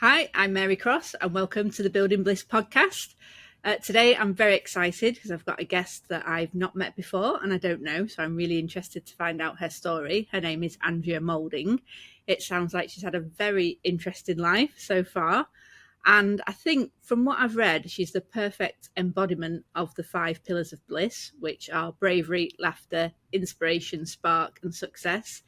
Hi, I'm Mary Cross and welcome to the Building Bliss podcast. Today I'm very excited because I've got a guest that I've not met before and I don't know, so I'm really interested to find out her story. Her name is Andrea Moulding. It sounds like she's had a very interesting life so far, and I think from what I've read, she's the perfect embodiment of the 5 pillars of bliss, which are bravery, laughter, inspiration, spark and success,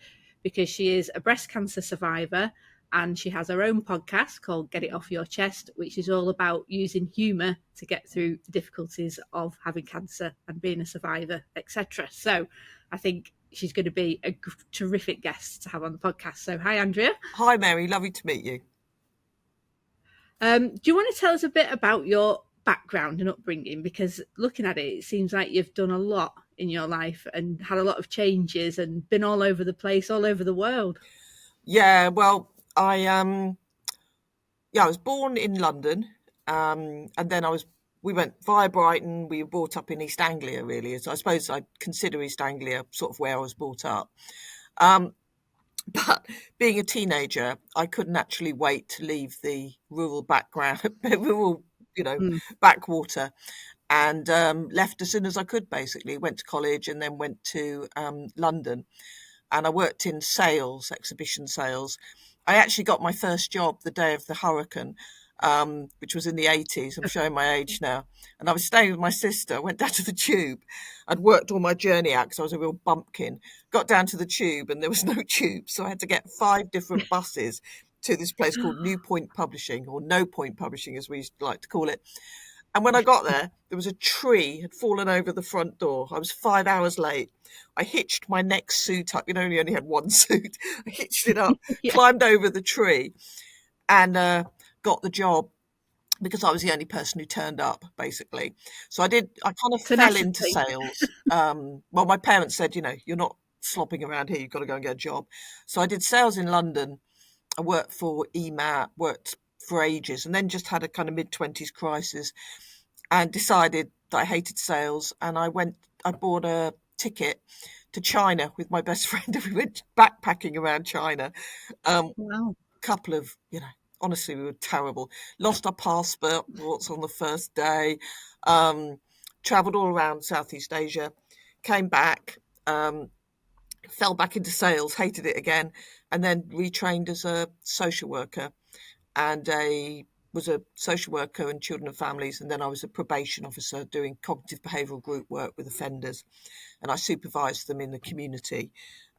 because she is a breast cancer survivor and she has her own podcast called Get It Off Your Chest, which is all about using humour to get through the difficulties of having cancer and being a survivor, etc. So I think she's going to be a terrific guest to have on the podcast. So hi, Andrea. Hi, Mary. Lovely to meet you. Do you want to tell us a bit about your background and upbringing? Because looking at it, it seems like you've done a lot in your life and had a lot of changes and been all over the place, all over the world. Yeah, well, I was born in London, and then we went via Brighton. We were brought up in East Anglia, really. So I suppose I'd consider East Anglia sort of where I was brought up. But being a teenager, I couldn't actually wait to leave the rural background, backwater, and left as soon as I could, basically. Went to college and then went to London. And I worked in sales, exhibition sales. I actually got my first job the day of the hurricane, which was in the 80s. I'm showing my age now. And I was staying with my sister, went down to the tube. I'd worked all my journey out because I was a real bumpkin. Got down to the tube and there was no tube. So I had to get 5 different buses to this place called New Point Publishing, or No Point Publishing, as we used to like to call it. And when I got there was a tree had fallen over the front door. I was 5 hours late. I hitched my next suit up. I only had one suit. I hitched it up, climbed over the tree, and got the job because I was the only person who turned up, basically. So I kind of fell into sales. Well, my parents said, you're not slopping around here. You've got to go and get a job. So I did sales in London. I worked for EMAT, worked for ages, and then just had a kind of mid-20s crisis and decided that I hated sales. And I bought a ticket to China with my best friend, and we went backpacking around China. Wow. Couple of, honestly, we were terrible. Lost our passports on the first day. Travelled all around Southeast Asia. Came back. Fell back into sales. Hated it again. And then retrained as a social worker. And was a social worker in children and families, and then I was a probation officer doing cognitive behavioural group work with offenders, and I supervised them in the community.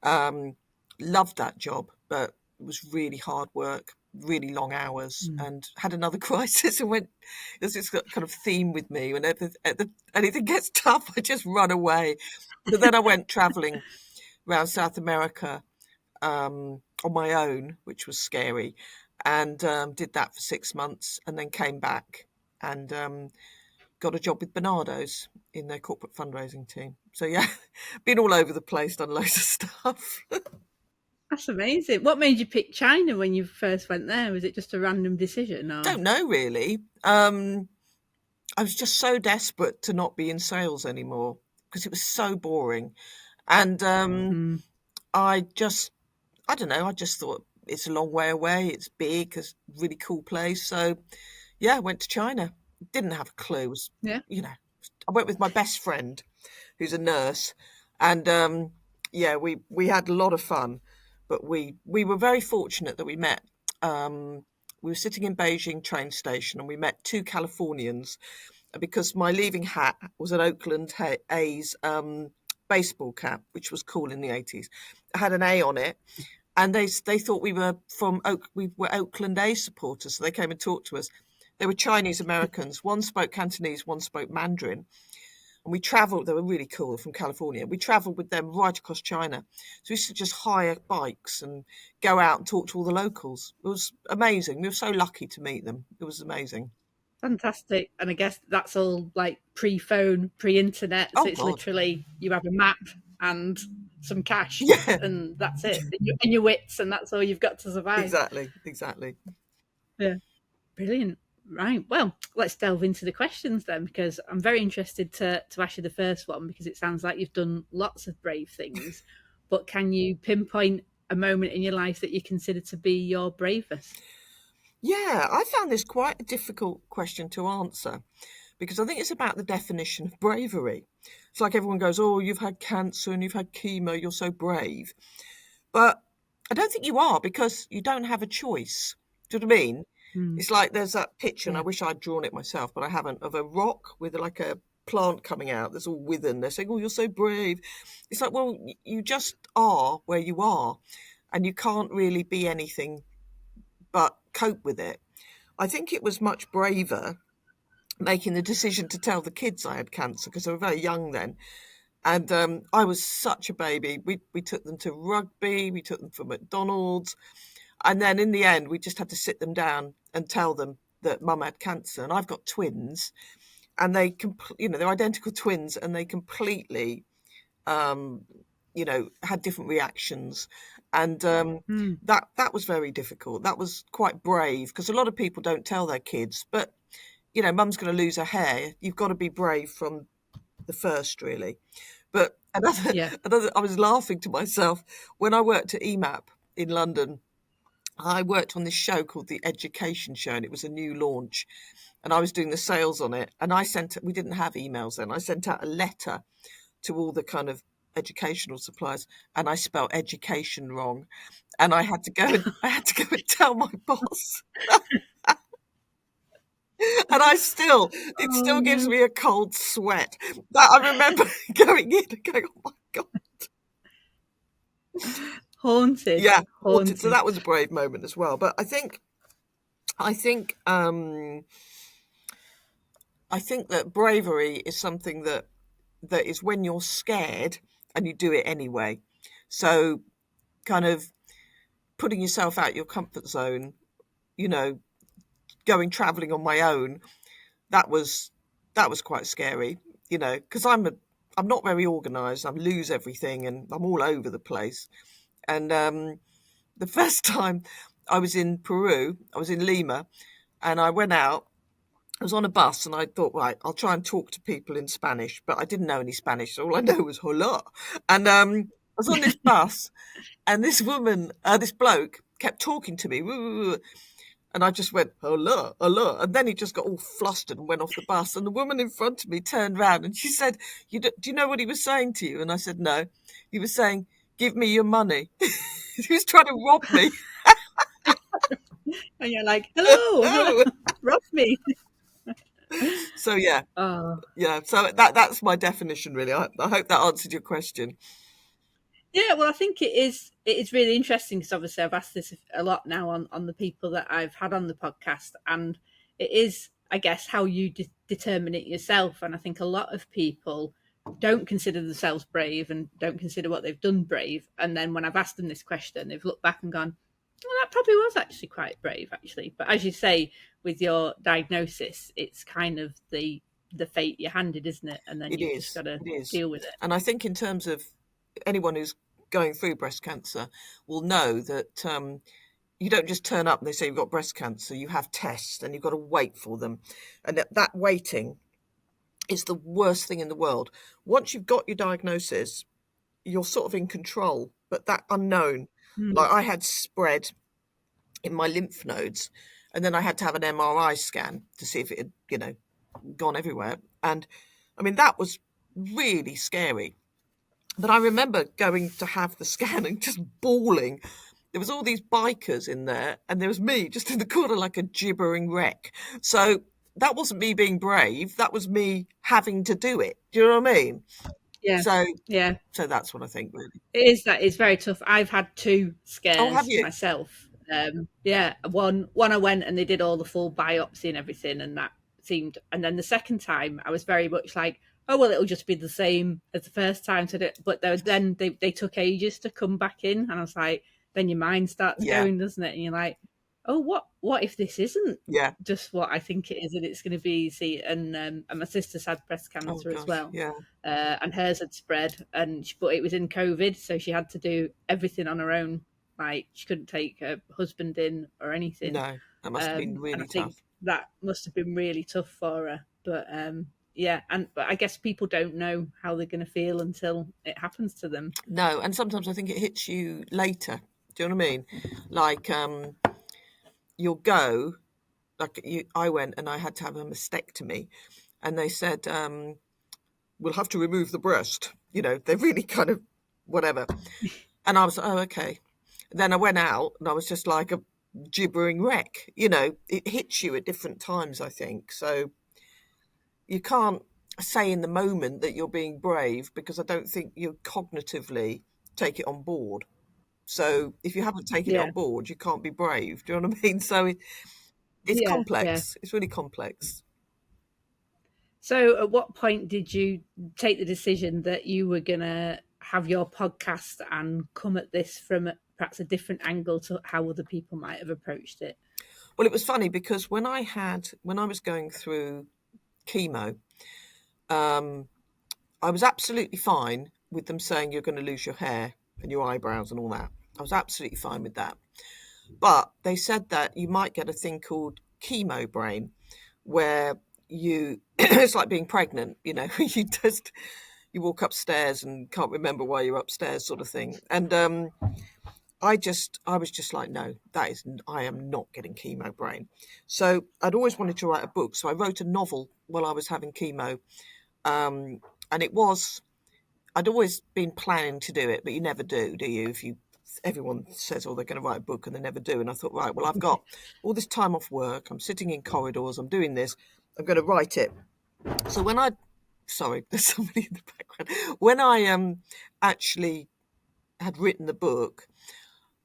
Loved that job, but it was really hard work, really long hours, and had another crisis and went, there's this kind of theme with me. Whenever anything gets tough, I just run away. But then I went travelling around South America on my own, which was scary. And did that for 6 months and then came back and got a job with Bernardo's in their corporate fundraising team. So, yeah, been all over the place, done loads of stuff. That's amazing. What made you pick China when you first went there? Was it just a random decision? Or? Don't know, really. I was just so desperate to not be in sales anymore because it was so boring. And I don't know, I just thought, it's a long way away. It's big. It's a really cool place. So, yeah, I went to China. Didn't have a clue. I went with my best friend, who's a nurse, and we had a lot of fun. But we were very fortunate that we met. We were sitting in Beijing train station, and we met 2 Californians because my leaving hat was an Oakland A's baseball cap, which was cool in the 80s. I had an A on it. And they thought we were Oakland A's supporters, so they came and talked to us. They were Chinese Americans. One spoke Cantonese, one spoke Mandarin. And we travelled, they were really cool, from California. We travelled with them right across China. So we used to just hire bikes and go out and talk to all the locals. It was amazing. We were so lucky to meet them. It was amazing. Fantastic. And I guess that's all like pre-phone, pre-internet. So it's literally, you have a map and some cash, and that's it, and your wits, and that's all you've got to survive. Exactly. Yeah, brilliant. Right, well, let's delve into the questions then, because I'm very interested to ask you the first one, because it sounds like you've done lots of brave things, but can you pinpoint a moment in your life that you consider to be your bravest? Yeah, I found this quite a difficult question to answer because I think it's about the definition of bravery. It's like everyone goes, "Oh, you've had cancer and you've had chemo, you're so brave." But I don't think you are because you don't have a choice. Do you know what I mean? Mm. It's like there's that picture, and I Yeah. wish I'd drawn it myself, but I haven't, of a rock with like a plant coming out that's all withered. They're saying, "Oh, you're so brave." It's like, well, you just are where you are, and you can't really be anything but cope with it. I think it was much braver making the decision to tell the kids I had cancer because they were very young then. And I was such a baby. We took them to rugby, we took them for McDonald's. And then in the end, we just had to sit them down and tell them that mum had cancer. And I've got twins, and they're identical twins, and they completely, um, had different reactions. And Mm. that was very difficult. That was quite brave because a lot of people don't tell their kids, but mum's going to lose her hair. You've got to be brave from the first, really. But Yeah. I was laughing to myself when I worked at EMAP in London. I worked on this show called The Education Show, and it was a new launch. And I was doing the sales on it. And we didn't have emails then. I sent out a letter to all the kind of educational suppliers, and I spelled education wrong. And I had to go and tell my boss. And it Oh still gives no. me a cold sweat. That I remember going in and going, oh my God. Haunted. Yeah, haunted. So Haunted. that was a brave moment as well. But I think that bravery is something that is when you're scared and you do it anyway. So kind of putting yourself out your comfort zone, you know, going traveling on my own, that was quite scary, because I'm not very organized. I lose everything and I'm all over the place. And the first time I was in Peru, I was in Lima, and I went out. I was on a bus and I thought, right, I'll try and talk to people in Spanish, but I didn't know any Spanish. So all I know was hola. And I was on this bus, and this bloke kept talking to me. "Woo, woo, woo." And I just went, hola, hola. And then he just got all flustered and went off the bus. And the woman in front of me turned round and she said, do you know what he was saying to you? And I said, no. He was saying, give me your money. He was trying to rob me. And you're like, hello, hello, No. rob me. So yeah, Oh. yeah. So that's my definition, really. I hope that answered your question. Yeah, well, I think it is really interesting because obviously I've asked this a lot now on the people that I've had on the podcast, and it is, I guess, how you determine it yourself. And I think a lot of people don't consider themselves brave and don't consider what they've done brave. And then when I've asked them this question, they've looked back and gone, "Well, that probably was actually quite brave, actually." But as you say, with your diagnosis, it's kind of the fate you're handed, isn't it? And then It you've just is. got to It is. deal with it. And I think in terms of anyone who's going through breast cancer will know that you don't just turn up and they say you've got breast cancer. You have tests and you've got to wait for them. And that waiting is the worst thing in the world. Once you've got your diagnosis, you're sort of in control. But that unknown, Mm. like I had spread in my lymph nodes, and then I had to have an MRI scan to see if it had, gone everywhere. And I mean, that was really scary. But I remember going to have the scan and just bawling. There was all these bikers in there, and there was me just in the corner like a gibbering wreck. So that wasn't me being brave. That was me having to do it. Do you know what I mean? Yeah, So, yeah. so that's what I think, really. It is that it's very tough. I've had two Oh, have scares you? myself. Yeah, one I went and they did all the full biopsy and everything, and that seemed. And then the second time, I was very much like, oh well, it'll just be the same as the first time. So but then they took ages to come back in, and I was like, then your mind starts Yeah, going, doesn't it? And you're like, oh, what if this isn't yeah. just what I think it is, and it's going to be? See, and my sister's had breast Oh cancer as gosh, well, yeah, and hers had spread, but it was in COVID, so she had to do everything on her own. Like she couldn't take her husband in or anything, no, that must have been and I really think tough. that must have been really tough for her. But yeah, but I guess people don't know how they're going to feel until it happens to them. No, and sometimes I think it hits you later. Do you know what I mean? Like, you'll go, I went and I had to have a mastectomy, and they said, we'll have to remove the breast. They're really kind of whatever. And I was like, oh, okay. Then I went out and I was just like a gibbering wreck. It hits you at different times, I think. So you can't say in the moment that you're being brave, because I don't think you cognitively take it on board. So if you haven't taken it Yeah. on board, you can't be brave. Do you know what I mean? So it's Yeah. Yeah. complex. It's really complex. So, at what point did you take the decision that you were going to have your podcast and come at this from perhaps a different angle to how other people might have approached it? Well, it was funny because when I was going through chemo, I was absolutely fine with them saying you're going to lose your hair and your eyebrows and all that. I was absolutely fine with that. But they said that you might get a thing called chemo brain, where it's like being pregnant, you walk upstairs and can't remember why you're upstairs, sort of thing. And I was just like, no, I am not getting chemo brain. So I'd always wanted to write a book. So I wrote a novel while I was having chemo. And I'd always been planning to do it, but you never do you? Everyone says, oh, they're going to write a book, and they never do. And I thought, right, well, I've got all this time off work. I'm sitting in corridors. I'm doing this. I'm going to write it. So sorry, there's somebody in the background. When I actually had written the book,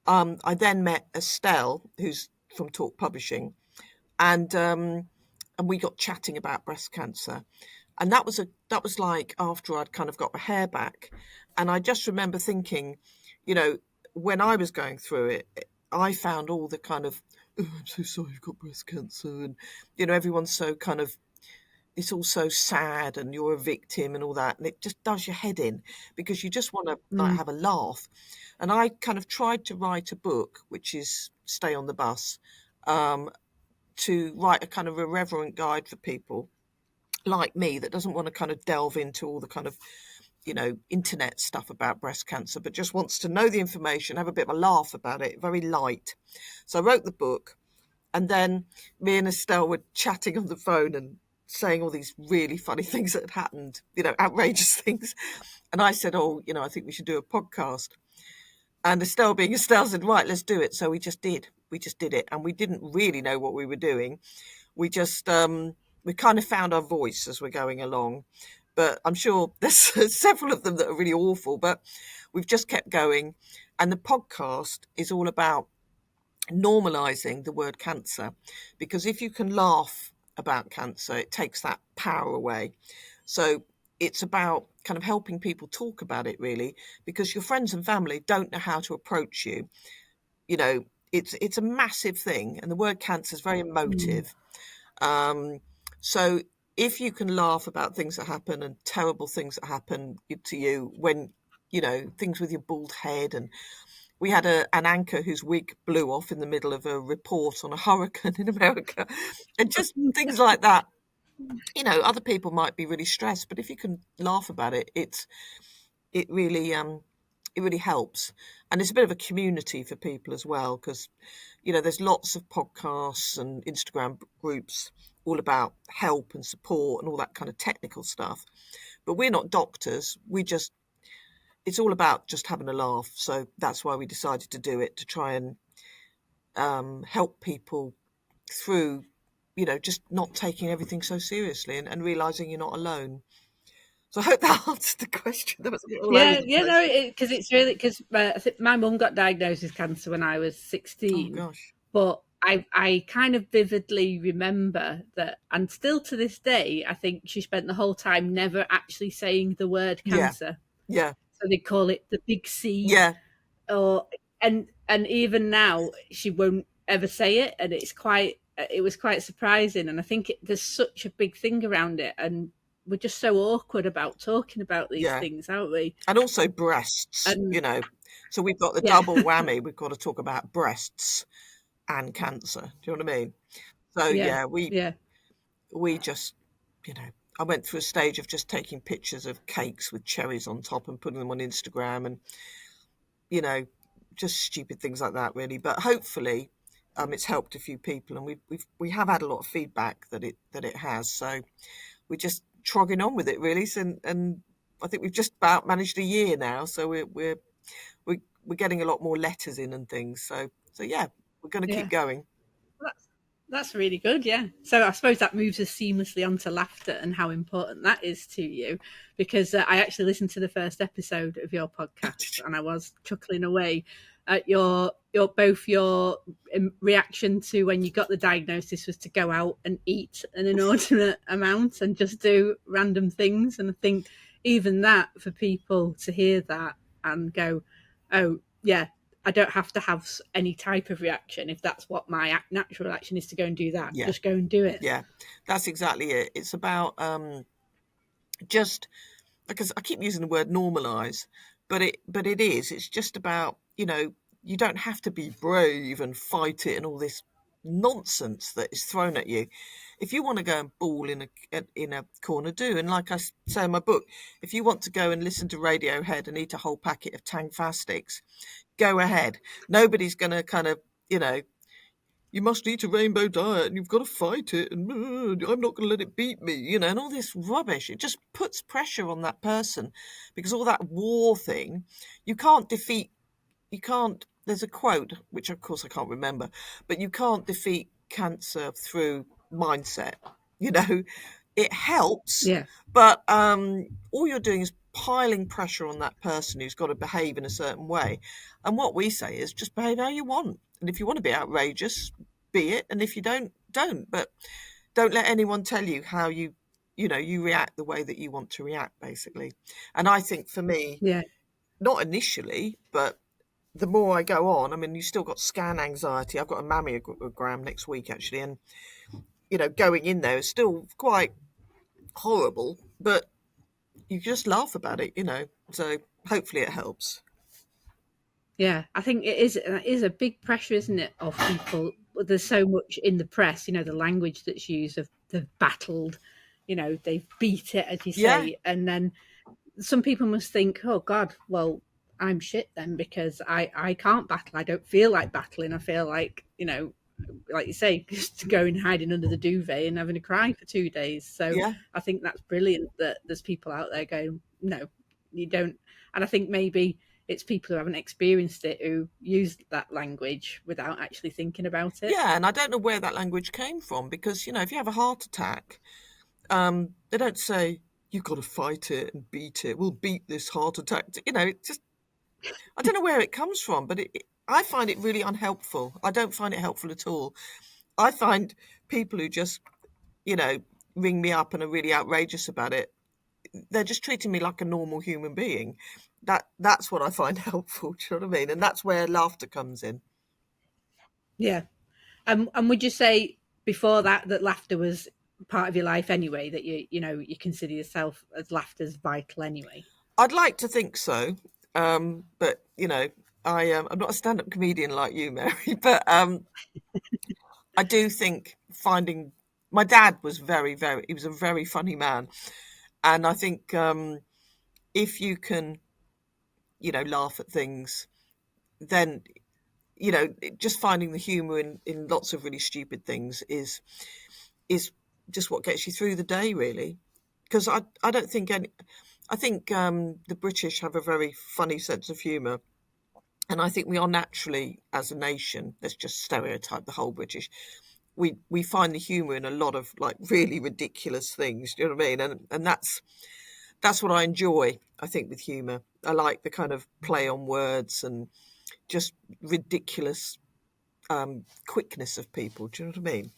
I then met Estelle, who's from Talk Publishing, and we got chatting about breast cancer. And that was like after I'd kind of got my hair back. And I just remember thinking, when I was going through it, I found all the kind of, oh, I'm so sorry you've got breast cancer. And, everyone's so kind of, it's all so sad and you're a victim and all that. And it just does your head in, because you just want to like have a laugh. And I kind of tried to write a book, which is Stay on the Bus, to write a kind of irreverent guide for people like me that doesn't want to kind of delve into all the kind of internet stuff about breast cancer, but just wants to know the information, have a bit of a laugh about it, very light. So I wrote the book, and then me and Estelle were chatting on the phone and saying all these really funny things that had happened, outrageous things. And I said, oh, I think we should do a podcast. And Estelle, being Estelle, said, right, let's do it. So we just did it, and we didn't really know what we were doing. We just we kind of found our voice as we're going along. But I'm sure there's several of them that are really awful, but we've just kept going. And the podcast is all about normalizing the word cancer, because if you can laugh about cancer, it takes that power away. So it's about kind of helping people talk about it, really, because your friends and family don't know how to approach you. It's a massive thing, and the word cancer is very emotive. So if you can laugh about things that happen and terrible things that happen to you when, things with your bald head. And we had an anchor whose wig blew off in the middle of a report on a hurricane in America, and just things like that. Other people might be really stressed, but if you can laugh about it, it really helps. And it's a bit of a community for people as well, because there's lots of podcasts and Instagram groups all about help and support and all that kind of technical stuff, but we're not doctors. It's all about just having a laugh. So that's why we decided to do it, to try and help people through just not taking everything so seriously, and realizing you're not alone. So I hope that answered the question. That was all over Yeah, the yeah, place. no, because it's really because I think my mum got diagnosed with cancer when I was Oh 16, gosh. but I kind of vividly remember that, and still to this day, I think she spent the whole time never actually saying the word Yeah. cancer. Yeah. So they call it the big C, Yeah. or and even now she won't ever say it, and it was quite surprising. And I think there's such a big thing around it, and we're just so awkward about talking about these Yeah. things, aren't we? And also breasts, And So we've got the yeah, double whammy. We've got to talk about breasts and cancer. Do you know what I mean? So yeah, yeah, yeah. we just, I went through a stage of just taking pictures of cakes with cherries on top and putting them on Instagram, and, just stupid things like that, really. But hopefully, it's helped a few people, and we have had a lot of feedback that it has. So we're just trogging on with it, really. So, and I think we've just about managed a year now, so we're getting a lot more letters in and things. So yeah, we're going to keep Yeah. going. That's really good, yeah. So I suppose that moves us seamlessly onto laughter and how important that is to you, because I actually listened to the first episode of your podcast and I was chuckling away at your reaction to when you got the diagnosis was to go out and eat an inordinate amount and just do random things. And I think even that, for people to hear that and go, oh yeah, I don't have to have any type of reaction. If that's what my natural reaction is to go and do that, Yeah, just go and do it. yeah, that's exactly it. It's about just because I keep using the word normalize, but it is. It's just about, you don't have to be brave and fight it and all this nonsense that is thrown at you. If you want to go and bawl in a corner, do. And like I say in my book, if you want to go and listen to Radiohead and eat a whole packet of Tang Fastics, go ahead. Nobody's going to kind of, you must eat a rainbow diet and you've got to fight it and I'm not going to let it beat me, and all this rubbish. It just puts pressure on that person, because all that war thing, you can't defeat, there's a quote, which of course I can't remember, but you can't defeat cancer through mindset. It helps, Yeah, but all you're doing is piling pressure on that person who's got to behave in a certain way. And what we say is just behave how you want. And if you want to be outrageous, be it. And if you don't. But don't let anyone tell you how you react the way that you want to react, basically. And I think for me, yeah, not initially, but the more I go on, I mean, you still got scan anxiety. I've got a mammogram next week, actually. And, going in there is still quite horrible, but you just laugh about it. So hopefully it helps. yeah. I think it is a big pressure, isn't it, of people. There's so much in the press, the language that's used of they've battled, they've beat it, as you Yeah, say, and then some people must think, oh God, well, I'm shit then because I can't battle. I don't feel like battling. I feel like, like you say, just going hiding under the duvet and having a cry for 2 days. So yeah. I think that's brilliant that there's people out there going, no, you don't. And I think maybe it's people who haven't experienced it who use that language without actually thinking about it. Yeah, and I don't know where that language came from, because, if you have a heart attack, they don't say, you've got to fight it and beat it. We'll beat this heart attack. It just, I don't know where it comes from, but I find it really unhelpful. I don't find it helpful at all. I find people who just, you know, ring me up and are really outrageous about it, they're just treating me like a normal human being. That's what I find helpful. Do you know what I mean? And that's where laughter comes in. Yeah. And would you say before that laughter was part of your life anyway? That you consider yourself as laughter's vital anyway? I'd like to think so, but I'm not a stand-up comedian like you, Mary. But I do think finding my dad was he was a very funny man, and I think if you can, laugh at things, then just finding the humour in lots of really stupid things is just what gets you through the day, really. Because I don't think I think the British have a very funny sense of humour, and I think we are naturally, as a nation, let's just stereotype the whole British. We find the humour in a lot of like really ridiculous things. Do you know what I mean? And that's what I enjoy. I think with humour, I like the kind of play on words and just ridiculous quickness of people. Do you know what I mean?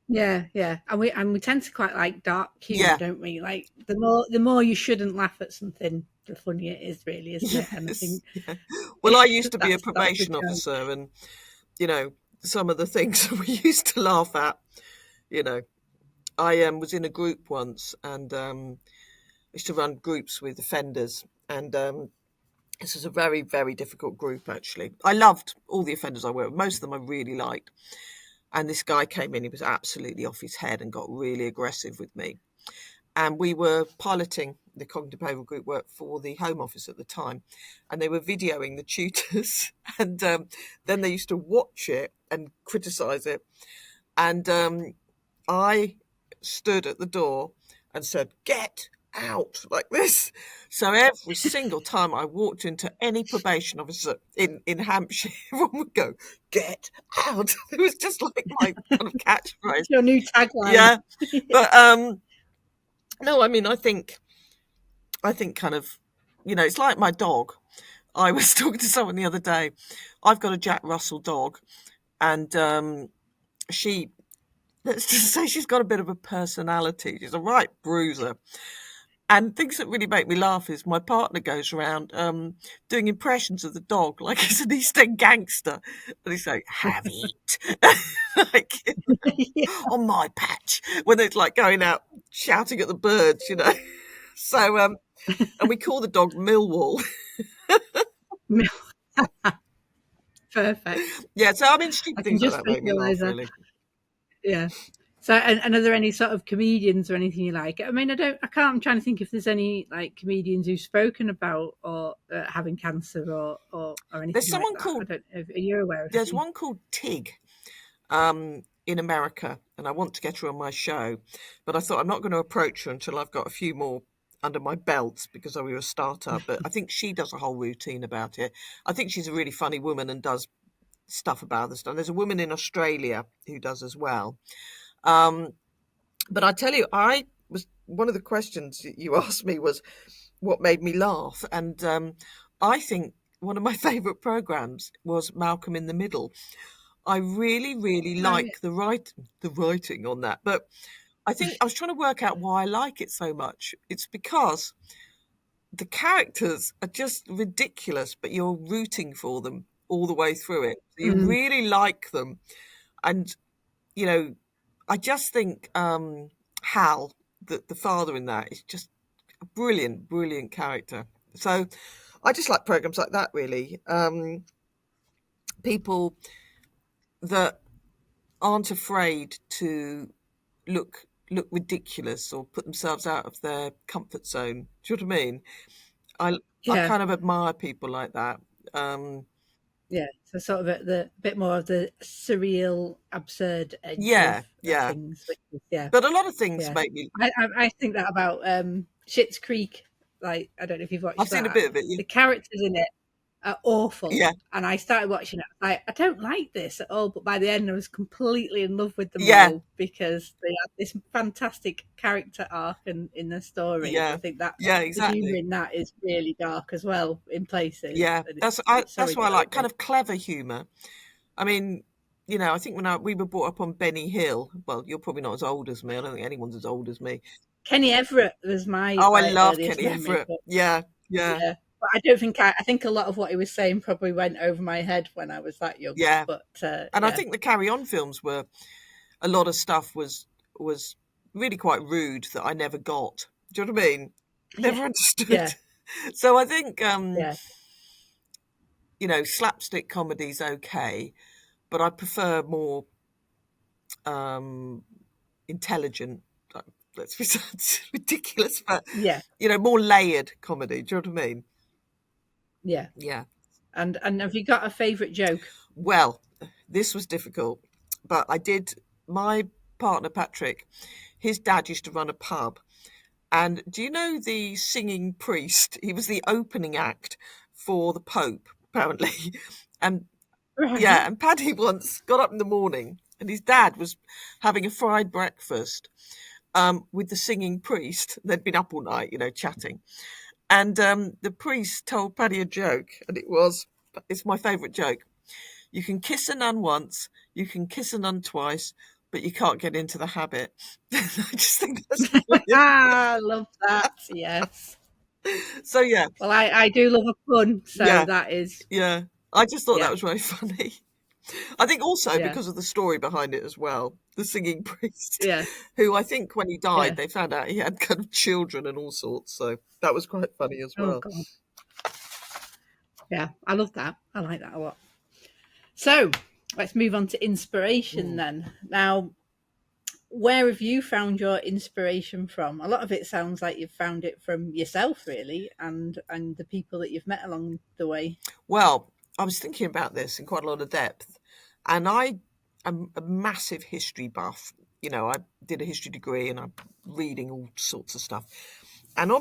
Yeah, yeah. And we tend to quite like dark humour, Yeah. don't we? Like the more you shouldn't laugh at something, the funnier it is, really, isn't it? And I Yes. think Yeah. Well, I used to be a that's the probation joke. officer, and you know some of the things we used to laugh at. You know, I was in a group once, and I used to run groups with offenders, and this was a very, very difficult group. Actually, I loved all the offenders I worked with. Most of them I really liked, and this guy came in. He was absolutely off his head and got really aggressive with me. And we were piloting the cognitive behavioural group work for the Home Office at the time, and they were videoing the tutors, and then they used to watch it and criticise it. And I stood at the door and said, "Get out," like this. So every single time I walked into any probation officer in Hampshire, everyone would go, "Get out." It was just like my kind of catchphrase. Your new tagline. Yeah. But no, I mean, I think kind of, it's like my dog. I was talking to someone the other day. I've got a Jack Russell dog, and she, let's just say she's got a bit of a personality. She's a right bruiser. And things that really make me laugh is my partner goes around doing impressions of the dog, like he's an East End gangster. And he's like, "Have it." Like, Yeah. on my patch. When they're like going out shouting at the birds, So, and we call the dog Millwall. Perfect. Yeah, so I mean, stupid I can things like just that make me laugh, visualize her. really. Yeah. So, and are there any sort of comedians or anything you like? I mean, I'm trying to think if there's any like comedians who've spoken about or having cancer or anything There's someone like that. called, I don't know if you're aware of there's any. one called Tig in America, and I want to get her on my show, but I thought I'm not going to approach her until I've got a few more under my belt because we were a startup. But I think she does a whole routine about it. I think she's a really funny woman and does stuff about this stuff. There's a woman in Australia who does as well. But I tell you, one of the questions you asked me was what made me laugh. And I think one of my favourite programmes was Malcolm in the Middle. I really, really like the writing on that. But I think I was trying to work out why I like it so much. It's because the characters are just ridiculous, but you're rooting for them all the way through it. So you really like them. And, I just think Hal, the father in that, is just a brilliant, brilliant character. So I just like programs like that, really. People that aren't afraid to look ridiculous or put themselves out of their comfort zone. Do you know what I mean? I kind of admire people like that. Yeah, so sort of the bit more of the surreal, absurd edge Yeah, of yeah. things. Which is, But a lot of things make me. I think that about Schitt's Creek. Like, I don't know if you've watched I've that. seen a bit of it. Yeah. The characters in it are awful. Yeah. And I started watching it. I don't like this at all. But by the end, I was completely in love with them Yeah. all because they have this fantastic character arc in the story. Yeah. I think that exactly. the humour in that is really dark as well in places. Yeah, And that's why I like kind of clever humour. I mean, I think when we were brought up on Benny Hill. Well, you're probably not as old as me. I don't think anyone's as old as me. Kenny Everett was my I love earliest Kenny memory, Everett. but, Yeah. But I don't think I think a lot of what he was saying probably went over my head when I was that young. Yeah. But and I think the Carry On films were a lot of stuff was really quite rude that I never got. Do you know what I mean? Never understood. Yeah. So I think slapstick comedy's okay, but I prefer more intelligent, let's be ridiculous, but more layered comedy. Do you know what I mean? Yeah. Yeah. And have you got a favourite joke? Well, this was difficult, but my partner Patrick, his dad used to run a pub. And do you know the singing priest? He was the opening act for the Pope, apparently. And and Paddy once got up in the morning and his dad was having a fried breakfast with the singing priest. They'd been up all night, chatting. And the priest told Paddy a joke, and it's my favourite joke. You can kiss a nun once, you can kiss a nun twice, but you can't get into the habit. I just think that's brilliant. I love that, yes. So, yeah. Well, I do love a pun, so that is... Yeah, I just thought that was very funny. I think also because of the story behind it as well, the singing priest, who I think when he died, they found out he had kind of children and all sorts, so that was quite funny as well. Oh, God. Yeah, I love that. I like that a lot. So let's move on to inspiration then. Now, where have you found your inspiration from? A lot of it sounds like you've found it from yourself, really, and the people that you've met along the way. Well, I was thinking about this in quite a lot of depth, And I am a massive history buff. I did a history degree and I'm reading all sorts of stuff. And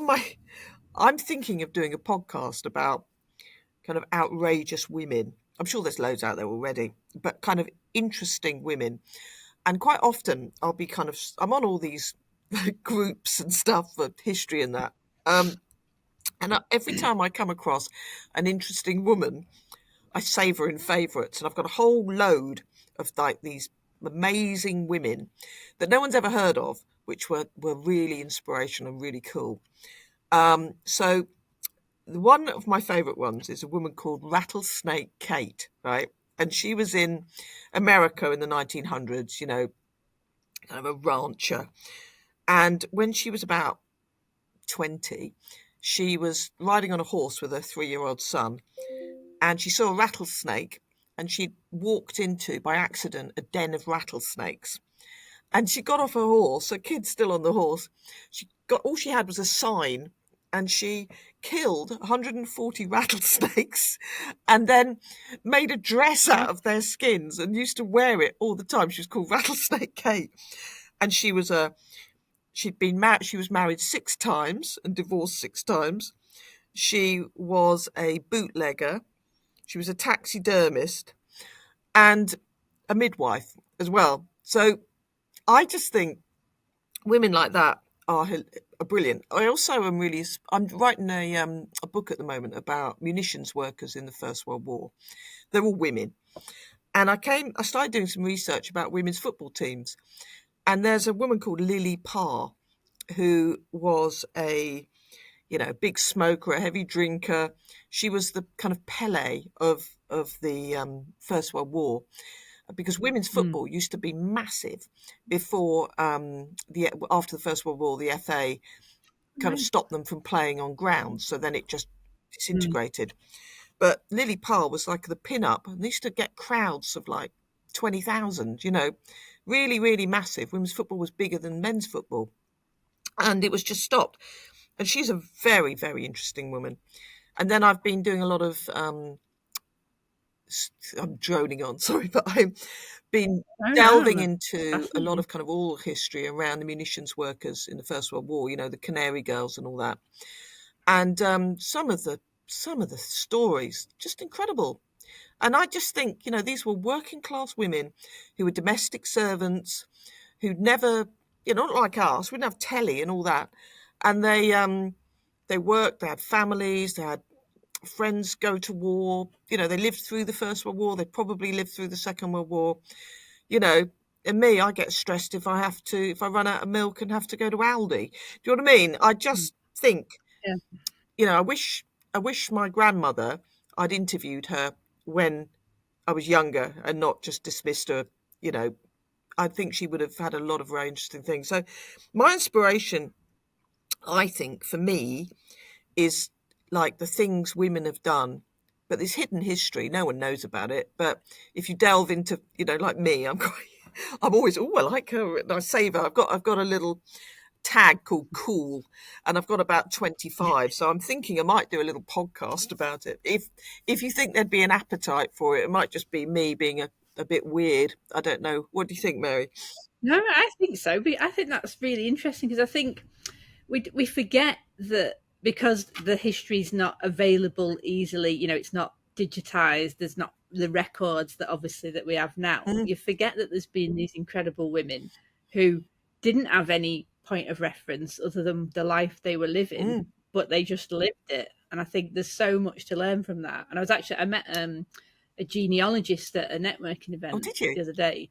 I'm thinking of doing a podcast about kind of outrageous women. I'm sure there's loads out there already, but kind of interesting women. And quite often I'm on all these groups and stuff for history and that. Every time I come across an interesting woman, I save her in favourites. And I've got a whole load of like these amazing women that no one's ever heard of, which were really inspirational and really cool. So one of my favourite ones is a woman called Rattlesnake Kate, right? And she was in America in the 1900s, kind of a rancher. And when she was about 20, she was riding on a horse with her 3-year-old son, and she saw a rattlesnake, and she walked into, by accident, a den of rattlesnakes. And she got off her horse, her kid's still on the horse. All she had was a sign, and she killed 140 rattlesnakes and then made a dress out of their skins and used to wear it all the time. She was called Rattlesnake Kate. And she was married 6 times and divorced 6 times. She was a bootlegger. She was a taxidermist and a midwife as well. So I just think women like that are brilliant. I'm writing a book at the moment about munitions workers in the First World War. They're all women. And I started doing some research about women's football teams. And there's a woman called Lily Parr, who was a big smoker, a heavy drinker. She was the kind of Pele of the First World War, because women's football used to be massive before after the First World War, the FA kind of stopped them from playing on grounds. So then it just disintegrated. But Lily Parr was like the pin-up, and they used to get crowds of like 20,000, really, really massive. Women's football was bigger than men's football, and it was just stopped. And she's a very, very interesting woman. And then I've been doing a lot of, I'm droning on, sorry, but I've been delving into a lot of kind of oral history around the munitions workers in the First World War, the Canary Girls and all that. And some of the stories, just incredible. And I just think, these were working class women who were domestic servants, who'd never, not like us, we didn't have telly and all that. And they worked, they had families, they had friends go to war, they lived through the First World War, they probably lived through the Second World War, and me, I get stressed if I run out of milk and have to go to Aldi. Do you know what I mean? I just think, I wish my grandmother, I'd interviewed her when I was younger and not just dismissed her, I think she would have had a lot of very interesting things. So my inspiration, I think, for me, is like the things women have done, but this hidden history, no one knows about it. But if you delve into, like me, I'm always, I like her, and I save her. I've got a little tag called cool, and I've got about 25. So I'm thinking I might do a little podcast about it. If you think there'd be an appetite for it, it might just be me being a bit weird. I don't know. What do you think, Mary? No, I think so. But I think that's really interesting, because I think we forget that because the history's not available easily, it's not digitized, there's not the records that we have now. You forget that there's been these incredible women who didn't have any point of reference other than the life they were living, but they just lived it. And I think there's so much to learn from that. And I met a genealogist at a networking event the other day.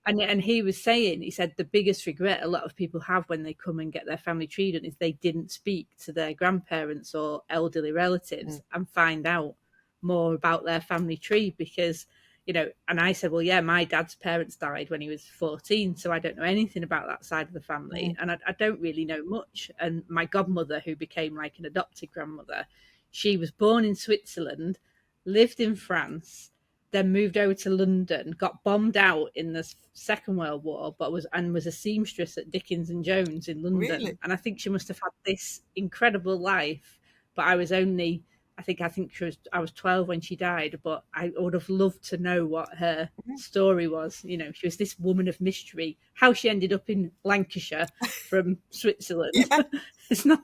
And he said the biggest regret a lot of people have when they come and get their family tree done is they didn't speak to their grandparents or elderly relatives and find out more about their family tree, because, and I said, well, yeah, my dad's parents died when he was 14, so I don't know anything about that side of the family. And I don't really know much. And my godmother, who became like an adopted grandmother, she was born in Switzerland, lived in France, then moved over to London, got bombed out in the Second World War, but was a seamstress at Dickens and Jones in London. Really? And I think she must have had this incredible life, but I was only I think I was 12 when she died, but I would have loved to know what her story was. You know, she was this woman of mystery. How she ended up in Lancashire from Switzerland. Yeah. It's not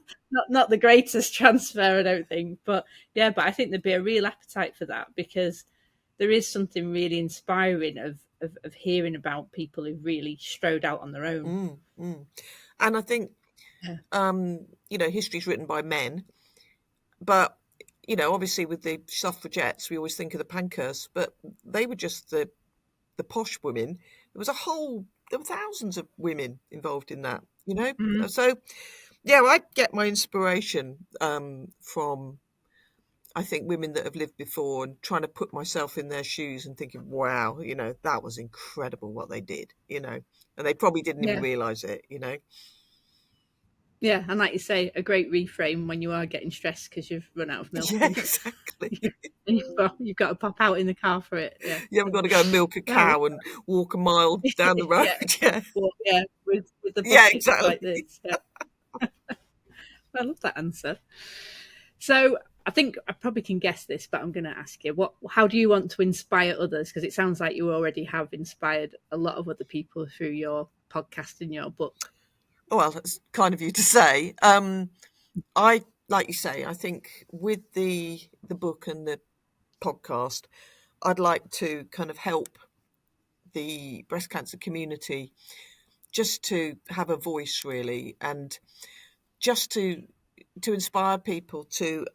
the greatest transfer, I don't think. But yeah, but I think there'd be a real appetite for that, because there is something really inspiring of hearing about people who really strode out on their own. And I think, Yeah. history's written by men, but, obviously with the suffragettes, we always think of the Pankhursts, but they were just the posh women. There were thousands of women involved in that, Mm-hmm. So, yeah, I get my inspiration from, I think, women that have lived before, and trying to put myself in their shoes and thinking, wow, that was incredible what they did, and they probably didn't even Yeah. realise it, Yeah, and like you say, a great reframe when you are getting stressed because you've run out of milk, Yeah, and exactly. you've got to pop out in the car for it. Yeah. You haven't got to go milk a Well, cow and walk a mile down the road. yeah, Yeah, well, yeah, with the yeah, buckets exactly. like this. Yeah, I love that answer. So I think I probably can guess this, but I'm going to ask you, how do you want to inspire others? Because it sounds like you already have inspired a lot of other people through your podcast and your book. Oh, well, that's kind of you to say. Like you say, I think with the book and the podcast, I'd like to kind of help the breast cancer community just to have a voice, really, and just to inspire people to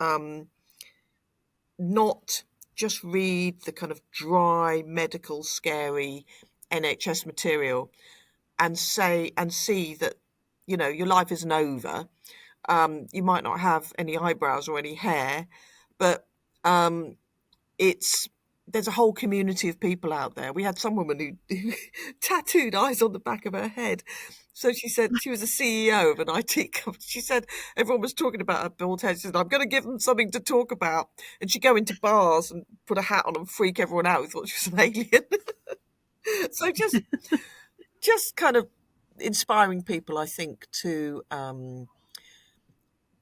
not just read the kind of dry, medical, scary NHS material, and see that, your life isn't over. You might not have any eyebrows or any hair, but there's a whole community of people out there. We had some woman who tattooed eyes on the back of her head. So she said she was a CEO of an IT company. She said everyone was talking about her bald head. She said, I'm going to give them something to talk about. And she'd go into bars and put a hat on and freak everyone out who thought she was an alien. So just kind of inspiring people, I think, to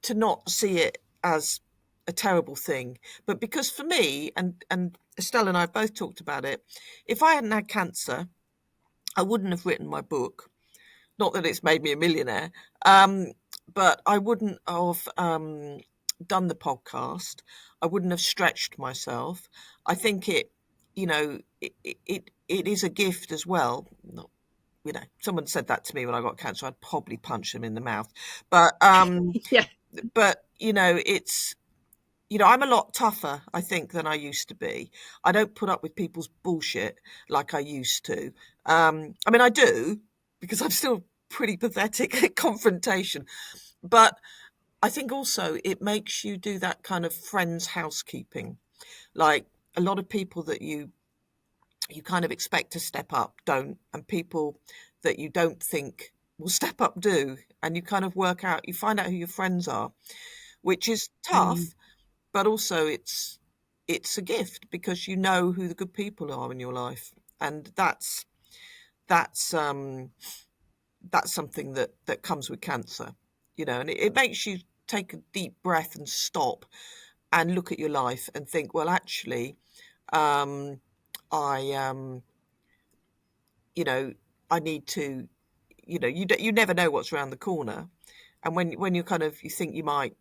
not see it as a terrible thing. But because for me, and Estelle and I have both talked about it, if I hadn't had cancer, I wouldn't have written my book. Not that it's made me a millionaire, but I wouldn't have done the podcast. I wouldn't have stretched myself. I think it is a gift as well. Not, someone said that to me when I got cancer. I'd probably punch them in the mouth. But Yeah. it's, I'm a lot tougher, I think, than I used to be. I don't put up with people's bullshit like I used to. I mean, I do, because I'm still pretty pathetic at confrontation. But I think also it makes you do that kind of friends housekeeping. Like, a lot of people that you kind of expect to step up don't, and people that you don't think will step up do. And you kind of you find out who your friends are, which is tough. Mm. But also it's a gift, because you know who the good people are in your life, and that's something that comes with cancer, and it makes you take a deep breath and stop and look at your life and think, well, actually, I I need to, you never know what's around the corner. And when you think you might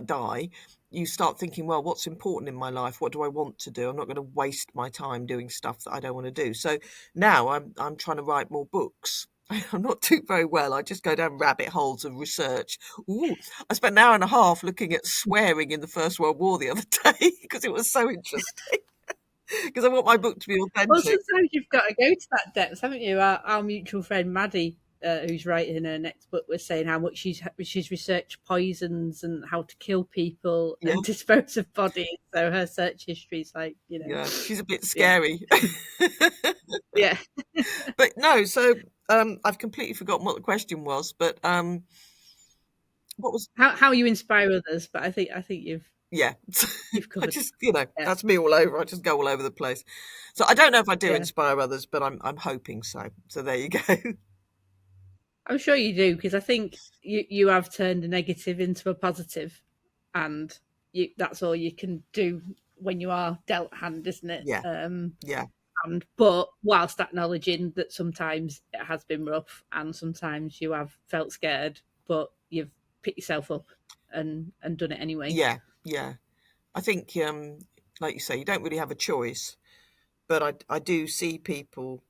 die, you start thinking, well, what's important in my life? What do I want to do? I'm not going to waste my time doing stuff that I don't want to do. So now I'm trying to write more books. I'm not doing very well. I just go down rabbit holes of research. Ooh, I spent an hour and a half looking at swearing in the First World War the other day because it was so interesting. Because I want my book to be Well, authentic. sometimes you've got to go to that depth, haven't you? Our mutual friend Maddie, who's writing her next book, was saying how much she's researched poisons and how to kill people Yeah, and dispose of bodies. So her search history is like, yeah, she's a bit yeah, scary. yeah. But no, so I've completely forgotten what the question was. But what was? How you inspire others, but I think Yeah, you've I covered. just Yeah, that's me all over. I just go all over the place. So I don't know if I do yeah. inspire others, but I'm hoping so. So there you go. I'm sure you do, because I think you have turned a negative into a positive, and that's all you can do when you are dealt a hand, isn't it? Yeah. Yeah. But whilst acknowledging that sometimes it has been rough and sometimes you have felt scared, but you've picked yourself up and done it anyway. Yeah. Yeah. I think, like you say, you don't really have a choice, but I do see people,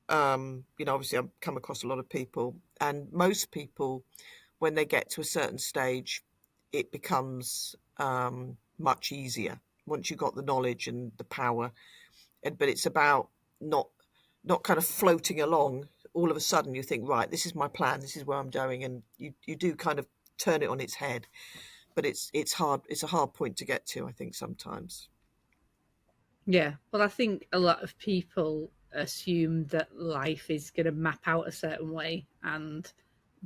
obviously I've come across a lot of people, and most people, when they get to a certain stage, it becomes much easier once you've got the knowledge and the power. But it's about not kind of floating along. All of a sudden you think, right, this is my plan, this is where I'm going, and you do kind of turn it on its head. But it's hard. It's a hard point to get to, I think, sometimes. Yeah. Well, I think a lot of people assume that life is going to map out a certain way and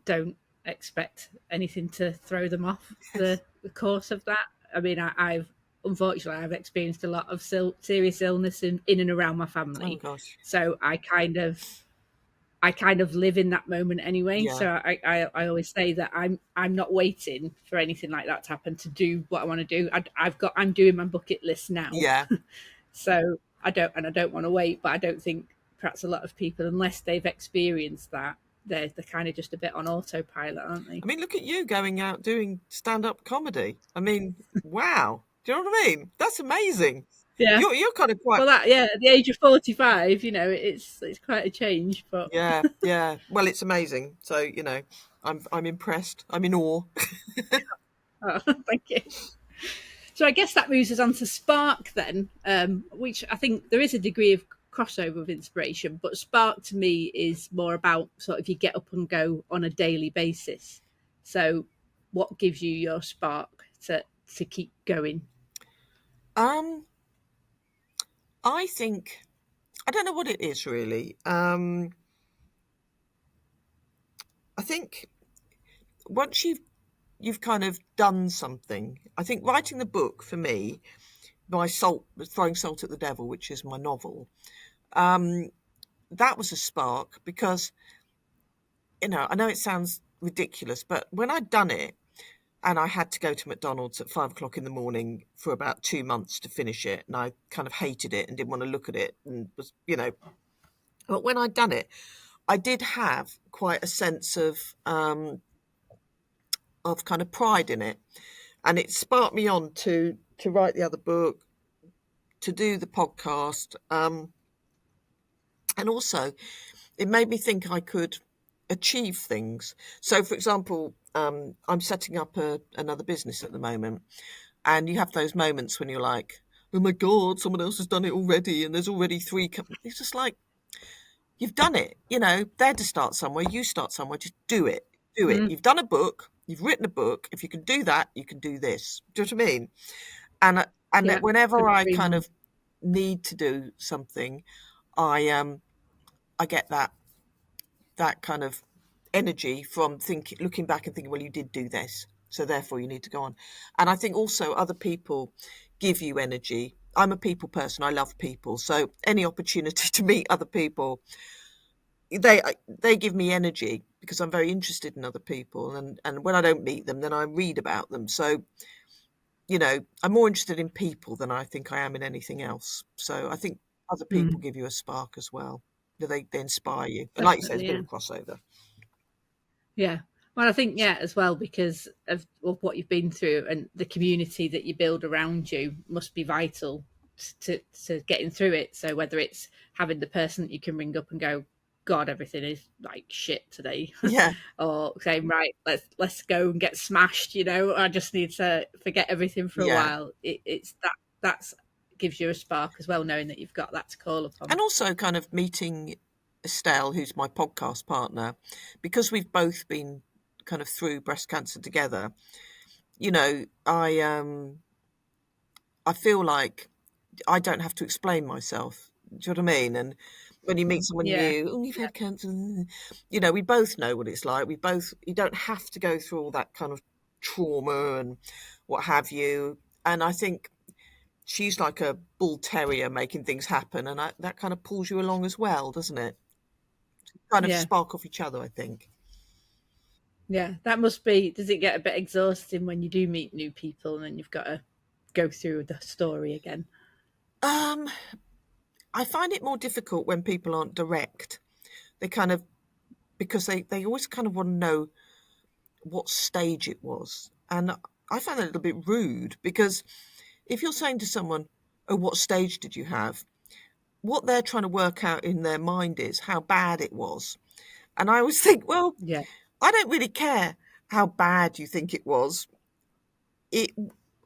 don't expect anything to throw them off Yes. the course of that. I mean, I've unfortunately I've experienced a lot of serious illness in and around my Oh family, gosh. so I kind of live in that moment anyway. Yeah. So I always say that I'm not waiting for anything like that to happen to do what I want to do. I'm doing my bucket list now. Yeah. So I don't want to wait, but I don't think perhaps a lot of people, unless they've experienced that, they're kind of just a bit on autopilot, aren't they? I mean, look at you going out doing stand-up comedy. I mean, wow. Do you know what I mean? That's amazing. Yeah. You're kind of quite. Well, that yeah, at the age of 45, it's quite a change, but Yeah. Yeah. Well, it's amazing. So I'm impressed. I'm in awe. oh, thank you. So I guess that moves us on to Spark then, which I think there is a degree of crossover with inspiration, but Spark to me is more about sort of you get up and go on a daily basis. So what gives you your spark to keep going? Um, I think I don't know what it is really. I think once you've kind of done something. I think writing the book for me, my salt throwing salt at the devil, which is my novel, that was a spark because I know it sounds ridiculous, but when I'd done it and I had to go to McDonald's at 5 o'clock in the morning for about 2 months to finish it, and I kind of hated it and didn't want to look at it, and but when I'd done it, I did have quite a sense of kind of pride in it, and it sparked me on to write the other book, to do the podcast, and also it made me think I could achieve things. So, for example, I'm setting up another business at the moment, and you have those moments when you're like, "Oh my god, someone else has done it already," and there's already three. It's just like you've done it. They're to start somewhere. You start somewhere. Just do it. Do it. Mm, You've done a book. You've written a book. If you can do that, you can do this. Do you know what I mean? And that yeah, whenever couldn't I agree kind more. of need to do something, I get that kind of energy from looking back and thinking, well, you did do this, so therefore you need to go on. And I think also other people give you energy. I'm a people person. I love people, so any opportunity to meet other people, they give me energy because I'm very interested in other people. And when I don't meet them, then I read about them. So I'm more interested in people than I think I am in anything else. So I think other people Mm, give you a spark as well. They inspire you. And like you say, there's definitely, a bit yeah. of a crossover. Yeah. Well, I think, yeah, as well, because of what you've been through and the community that you build around you must be vital to getting through it. So whether it's having the person that you can ring up and go, God, everything is like shit today, Yeah, or saying, right, let's go and get smashed. I just need to forget everything for a yeah. while. It's that's gives you a spark as well, knowing that you've got that to call upon. And also kind of meeting Estelle, who's my podcast partner, because we've both been kind of through breast cancer together. You know, I feel like I don't have to explain myself. Do you know what I mean? And when you meet someone Yeah, new, oh, you've had cancer, we both know what it's like. You don't have to go through all that kind of trauma and what have you. And I think she's like a bull terrier making things happen, and that kind of pulls you along as well, doesn't it? Kind of yeah. spark off each other, I think. Yeah, that must be. Does it get a bit exhausting when you do meet new people and then you've got to go through the story again? Um, I find it more difficult when people aren't direct. They kind of, because they always kind of want to know what stage it was. And I find that a little bit rude, because if you're saying to someone, oh, what stage did you have? What they're trying to work out in their mind is how bad it was. And I always think, well, Yeah, I don't really care how bad you think it was. It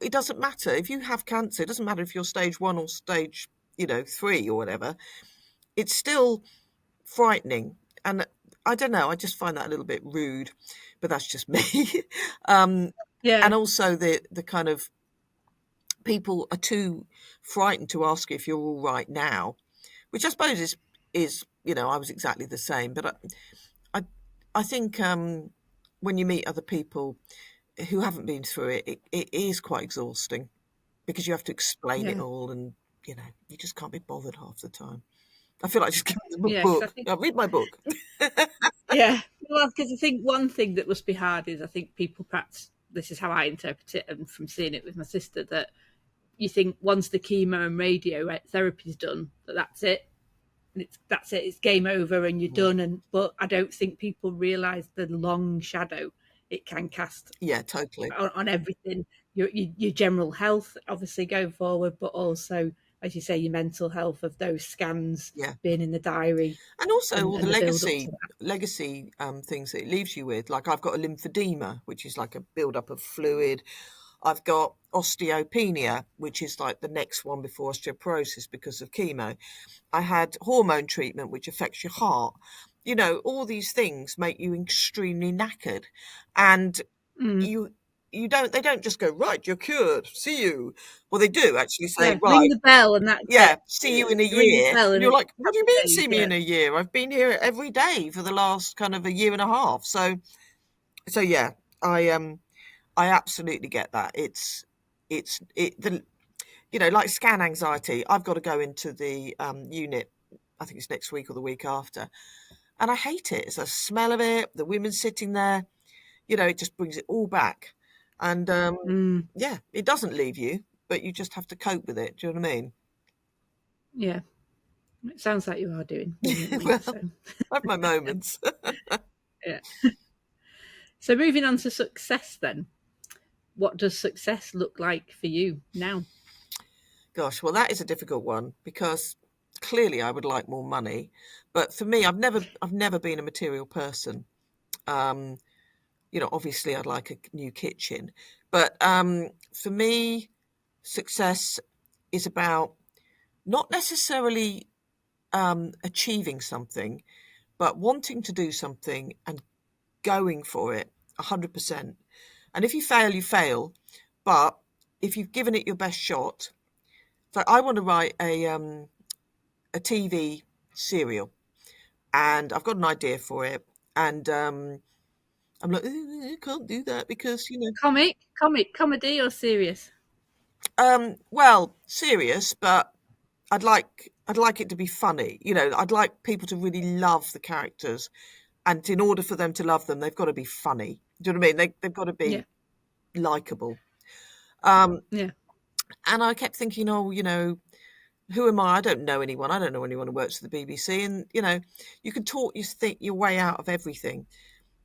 it doesn't matter. If you have cancer, it doesn't matter if you're stage 1 or stage, 3 or whatever. It's still frightening. And I don't know, I just find that a little bit rude, but that's just me. um, yeah, and also the kind of people are too frightened to ask you if you're all right now, which I suppose is I was exactly the same. But I I think when you meet other people who haven't been through it is quite exhausting, because you have to explain it yeah, all, and you just can't be bothered half the time. I feel like just giving them a yeah. Because I book. think, Now, read my book. yeah, well, because I think one thing that must be hard is I think people perhaps this is how I interpret it, and from seeing it with my sister, that you think once the chemo and radio therapy's done, that's it, that's it, it's game over and you're Mm. done. And but I don't think people realise the long shadow it can cast Yeah, totally. on everything. Your general health, obviously going forward, but also, as you say, your mental health of those scans Yeah. being in the diary And also all the and the build up to legacy that. legacy things that it leaves you with. Like, I've got a lymphedema, which is like a build-up of fluid. I've got osteopenia, which is like the next one before osteoporosis because of chemo. I had hormone treatment, which affects your heart. All these things make you extremely knackered. And Mm. you they don't just go, right, you're cured, see you. Well, they do actually say, Yeah, ring right, the bell and that's yeah, it. see you in a Ring the year. bell And and you're it's like, a what do you couple of mean, days. see me Yeah, in a year? I've been here every day for the last kind of a year and a half. So yeah, I absolutely get that. Like scan anxiety. I've got to go into the unit, I think it's next week or the week after. And I hate it. It's the smell of it, the women sitting there, it just brings it all back. And mm. yeah, it doesn't leave you, but you just have to cope with it. Do you know what I mean? Yeah. It sounds like you are doing one at least. Well, So I have my moments. yeah. So moving on to success then. What does success look like for you now? Gosh, well, that is a difficult one, because clearly I would like more money, but for me, I've never been a material person. Um, obviously, I'd like a new kitchen, but for me, success is about not necessarily achieving something, but wanting to do something and going for it 100%. And if you fail, you fail. But if you've given it your best shot, so I want to write a TV serial, and I've got an idea for it, and I'm like, I can't do that because Comedy or serious? well, serious, but I'd like it to be funny. I'd like people to really love the characters, and in order for them to love them, they've got to be funny. Do you know what I mean? They've got to Yeah, be likable. Um, yeah, and I kept thinking, oh, who am I? I don't know anyone. I don't know anyone who works for the BBC. And you can talk your way out of everything,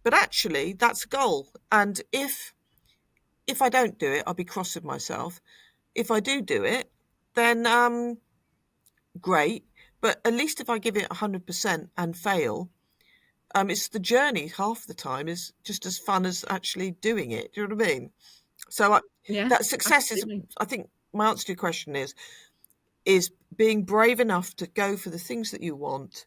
but actually, that's a goal. And if I don't do it, I'll be cross with myself. If I do it, then great. But at least if I give it 100% and fail, it's the journey half the time is just as fun as actually doing it. Do you know what I mean? So yeah, that success is, absolutely. I think my answer to your question is being brave enough to go for the things that you want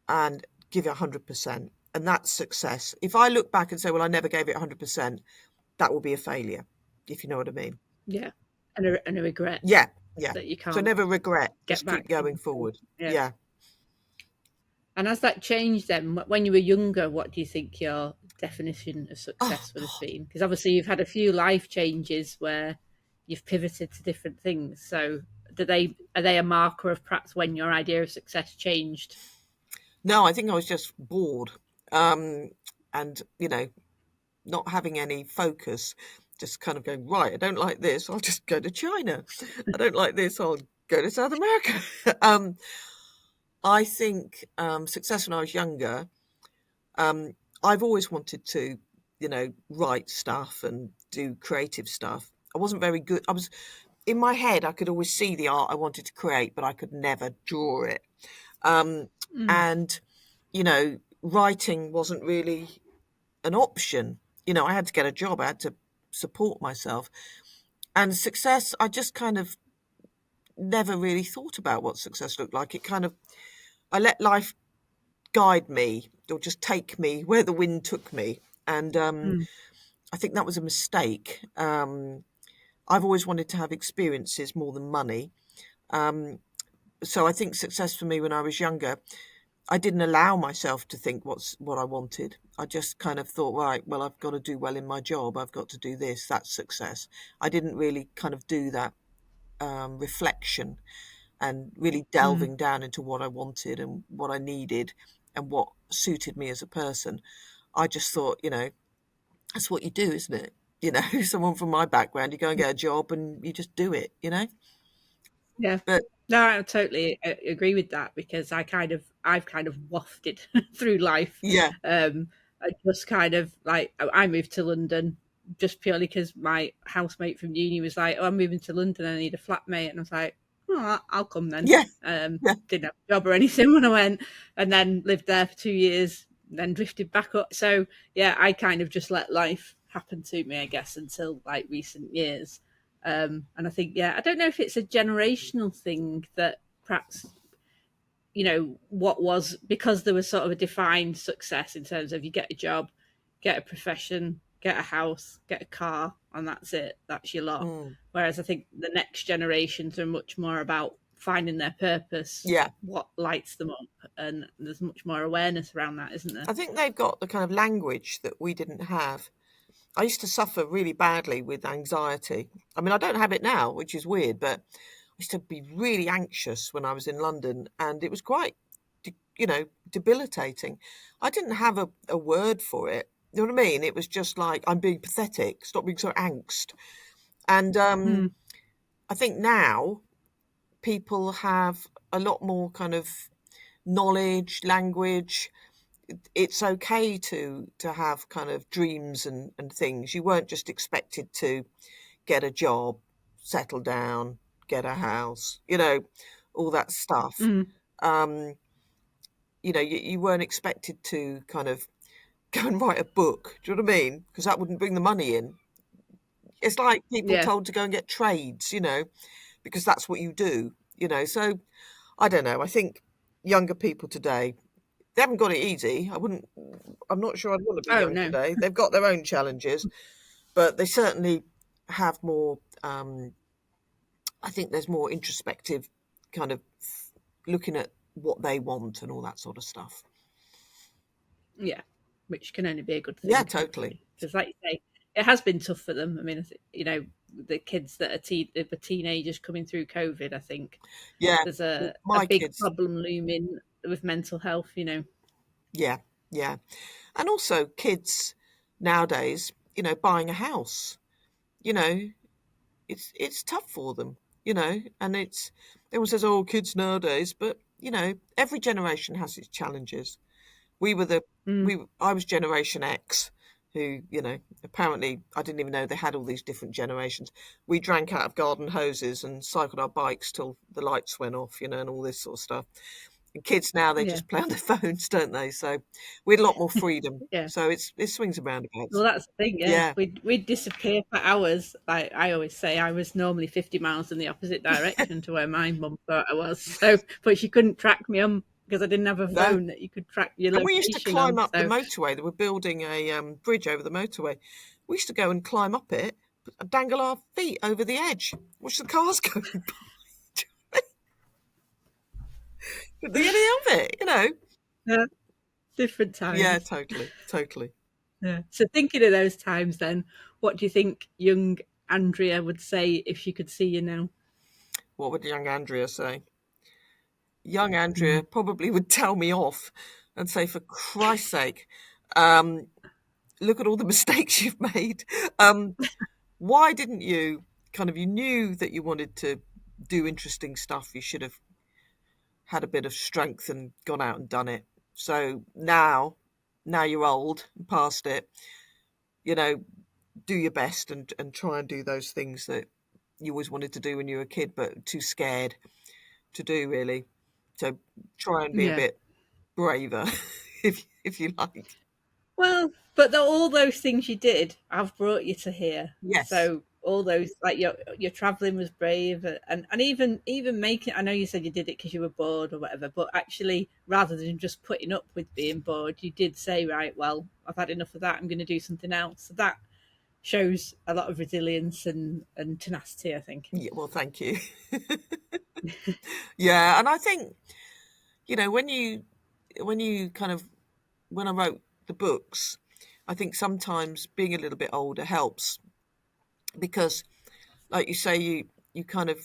and give it 100%. And that's success. If I look back and say, well, I never gave it 100%, that will be a failure, if you know what I mean. Yeah, and a regret Yeah, yeah. that you So can't never regret, get just keep back. going forward. Yeah. Yeah. And has that changed then? When you were younger, what do you think your definition of Oh, success would have been? Because obviously you've had a few life changes where you've pivoted to different things. So are they a marker of perhaps when your idea of success changed? no, I think I was just bored. And, not having any focus, just kind of going, right, I don't like this, I'll just go to China. I don't like this, I'll go to South America. I think success when I was younger, I've always wanted to, write stuff and do creative stuff. I wasn't very good. In my head, I could always see the art I wanted to create, but I could never draw it. And, writing wasn't really an option. I had to get a job. I had to support myself. And success, I just kind of never really thought about what success looked like. I let life guide me or just take me where the wind took me. And I think that was a mistake. I've always wanted to have experiences more than money. So I think success for me when I was younger, I didn't allow myself to think what I wanted. I just kind of thought, right, well, I've got to do well in my job. I've got to do this. That's success. I didn't really kind of do that reflection and really delving down into what I wanted and what I needed and what suited me as a person. I just thought, that's what you do, isn't it? Someone from my background, you go and get a job and you just do it, Yeah. But No, I totally agree with that, because I've kind of wafted through life. yeah, I just kind of like, I moved to London just purely because my housemate from uni was like, "Oh, I'm moving to London. I need a flatmate," and I was like, "Oh, I'll come then." yeah, yeah. Didn't have a job or anything when I went, and then lived there for 2 years, then drifted back up. So yeah, I kind of just let life happen to me, I guess, until like recent years. And I think, yeah, I don't know if it's a generational thing that perhaps, what was, because there was sort of a defined success in terms of you get a job, get a profession, get a house, get a car, and that's it. That's your lot. Mm, Whereas I think the next generations are much more about finding their purpose, yeah. what lights them up, and there's much more awareness around that, isn't there? I think they've got the kind of language that we didn't have. I used to suffer really badly with anxiety. I mean, I don't have it now, which is weird, but I used to be really anxious when I was in London, and it was quite, debilitating. I didn't have a word for it. You know what I mean? It was just like, I'm being pathetic. Stop being so angst. And Mm, I think now people have a lot more kind of knowledge, language. It's okay to have kind of dreams and things. You weren't just expected to get a job, settle down, get a house, all that stuff. mm, Um, you weren't expected to kind of go and write a book. Do you know what I mean? Because that wouldn't bring the money in. It's like people yeah. told to go and get trades, because that's what you do, So I don't know. I think younger people today, they haven't got it easy. I'm not sure I'd want to be Oh young no. today. They've got their own challenges, but they certainly have more. I think there's more introspective kind of looking at what they want and all that sort of stuff. Yeah, which can only be a good Yeah, thing, totally. hopefully. Because, like you say, it has been tough for them. I mean, the kids that are the teenagers coming through COVID, I think Yeah, there's well, a my big kids. problem looming with mental health. Yeah, yeah, and also kids nowadays. Buying a house. You know, it's tough for them. And everyone says, "Oh, kids nowadays," but every generation has its challenges. We were the Mm, I was Generation X, who apparently I didn't even know they had all these different generations. We drank out of garden hoses and cycled our bikes till the lights went off, and all this sort of stuff. And kids now, they yeah, just play on their phones, don't they? So we had a lot more freedom. yeah. So it swings and Well, roundabouts. that's the thing, yeah. Yeah, We'd disappear for hours. Like I always say, I was normally 50 miles in the opposite direction to where my mum thought I was. So, but she couldn't track me on because I didn't have a no. phone that you could track your And we used to location climb on. up the So, motorway. They were building a bridge over the motorway. We used to go and climb up it, dangle our feet over the edge, watch the cars going by. Couldn't think any of it. yeah, different Yeah, times. totally, totally. Yeah. So, thinking of those times, then, what do you think young Andrea would say if she could see you now? What would young Andrea say? Young Andrea Mm. probably would tell me off and say, for Christ's sake, um, look at all the mistakes you've made. why didn't you you knew that you wanted to do interesting stuff. You should have had a bit of strength and gone out and done it. So now you're old and past it, you know, do your best and try and do those things that you always wanted to do when you were a kid, but too scared to do, really. So try and be a Yeah. bit braver, if you like. Well, but all those things you did have brought you to here. Yes. So all those, like your traveling was brave, and even making. I know you said you did it because you were bored or whatever, but actually, rather than just putting up with being bored, you did say, right, well, I've had enough of that. I'm going to do something else. So that shows a lot of resilience and tenacity, I think. Yeah, well, thank you. Yeah, and I think when you when I wrote the books, I think sometimes being a little bit older helps because, like you say, you kind of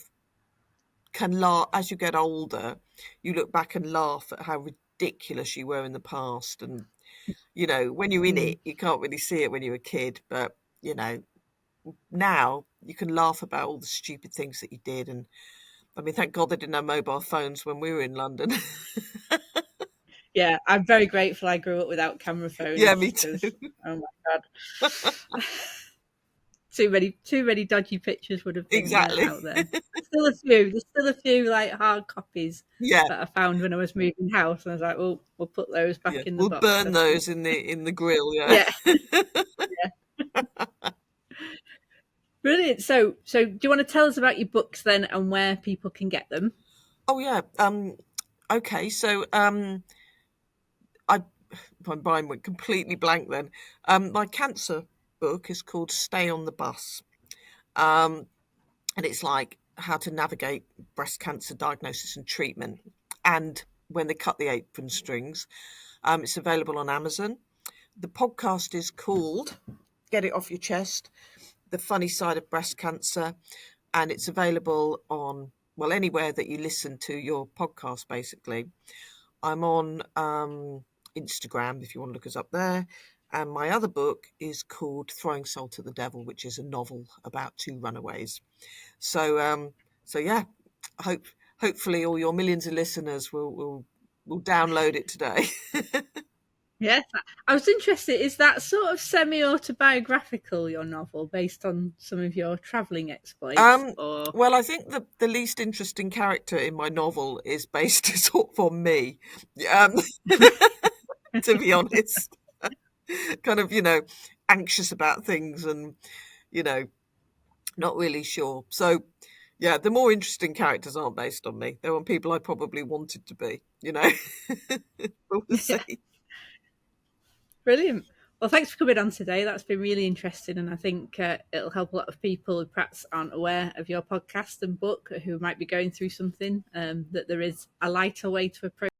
can laugh as you get older. You look back and laugh at how ridiculous you were in the past, and when you're in Mm. it, you can't really see it when you're a kid, but now you can laugh about all the stupid things that you did. And I mean, thank God they didn't have mobile phones when we were in London. Yeah, I'm very grateful I grew up without camera Yeah, phones me too. because, oh my God, too many dodgy pictures would have been Exactly. out there. There's still a few like hard copies Yeah, that I found when I was moving house, and I was like, "Oh, we'll put those yeah. back in the We'll box." burn I think. those in the grill. Yeah. Yeah, yeah, brilliant. So do you want to tell us about your books then, and where people can get them? Oh yeah. Okay. So I my mind went completely blank then. My cancer book is called Stay on the Bus. Um, and it's like how to navigate breast cancer diagnosis and treatment. And when they cut the apron strings, it's available on Amazon. The podcast is called Get It Off Your Chest, The Funny Side of Breast Cancer. And it's available on, well, anywhere that you listen to your podcast, basically. I'm on Instagram if you want to look us up there. And my other book is called Throwing Salt at the Devil, which is a novel about two runaways. So yeah, hope hopefully all your millions of listeners will download it today. Yes, I was interested. Is that sort of semi-autobiographical, your novel, based on some of your travelling exploits, um, or? well, I think the least interesting character in my novel is based sort of on me. Um, to be honest, kind of anxious about things and you know not really sure. So yeah, the more interesting characters aren't based on me. They're on people I probably wanted to be. But we'll Yeah, see. brilliant. Well, thanks for coming on today. That's been really interesting, and I think it'll help a lot of people who perhaps aren't aware of your podcast and book, who might be going through something. That there is a lighter way to approach